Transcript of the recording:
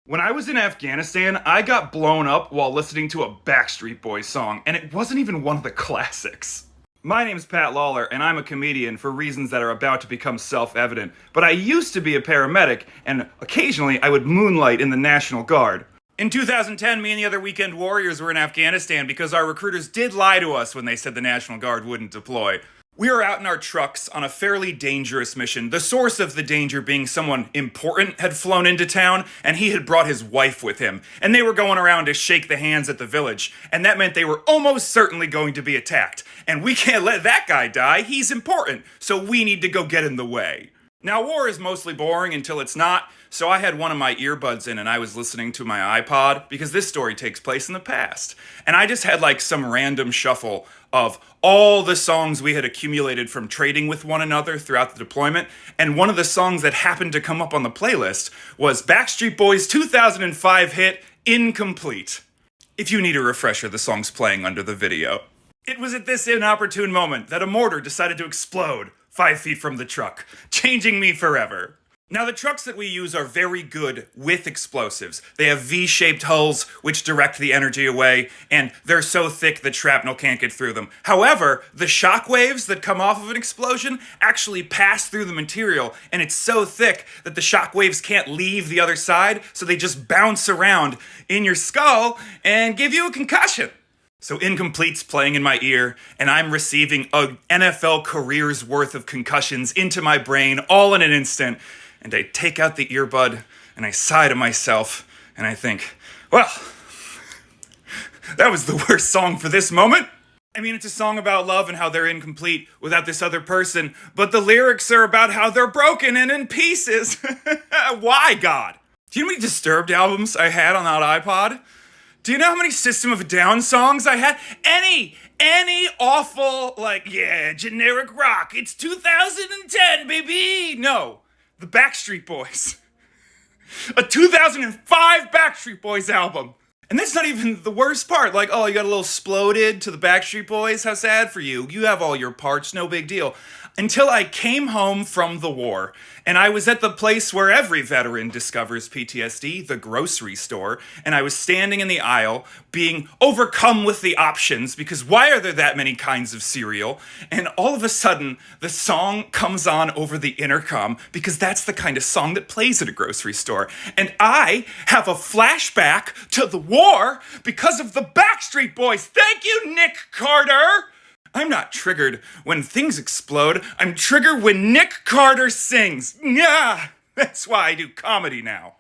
When I was in Afghanistan, I got blown up while listening to a Backstreet Boys song, and it wasn't even one of the classics. My name's Pat Lawler, and I'm a comedian for reasons that are about to become self-evident, but I used to be a paramedic, and occasionally I would moonlight in the National Guard. In 2010, me and the other weekend warriors were in Afghanistan because our recruiters did lie to us when they said the National Guard wouldn't deploy. We were out in our trucks on a fairly dangerous mission, the source of the danger being someone important had flown into town, and he had brought his wife with him, and they were going around to shake the hands at the village, and that meant they were almost certainly going to be attacked. And we can't let that guy die, he's important, so we need to go get in the way. Now, war is mostly boring until it's not, so I had one of my earbuds in and I was listening to my iPod because this story takes place in the past. And I just had like some random shuffle of all the songs we had accumulated from trading with one another throughout the deployment, and one of the songs that happened to come up on the playlist was Backstreet Boys' 2005 hit, Incomplete. If you need a refresher, the song's playing under the video. It was at this inopportune moment that a mortar decided to explode 5 feet from the truck, changing me forever. Now, the trucks that we use are very good with explosives. They have V-shaped hulls which direct the energy away, and they're so thick that shrapnel can't get through them. However, the shock waves that come off of an explosion actually pass through the material, and it's so thick that the shock waves can't leave the other side, so they just bounce around in your skull and give you a concussion. So Incomplete's playing in my ear, and I'm receiving a NFL career's worth of concussions into my brain all in an instant. And I take out the earbud, and I sigh to myself, and I think, well, that was the worst song for this moment. I mean, it's a song about love and how they're incomplete without this other person, but the lyrics are about how they're broken and in pieces. Why, God? Do you know how many Disturbed albums I had on that iPod? Do you know how many System of a Down songs I had? Any awful, like, yeah, generic rock, it's 2010, baby! No. The Backstreet Boys. A 2005 Backstreet Boys album. And that's not even the worst part. Like, oh, you got a little sploded to the Backstreet Boys? How sad for you. You have all your parts, no big deal. Until I came home from the war, and I was at the place where every veteran discovers PTSD, the grocery store, and I was standing in the aisle, being overcome with the options, because why are there that many kinds of cereal? And all of a sudden, the song comes on over the intercom, because that's the kind of song that plays at a grocery store. And I have a flashback to the war because of the Backstreet Boys. Thank you, Nick Carter! I'm not triggered when things explode. I'm triggered when Nick Carter sings. Yeah, that's why I do comedy now.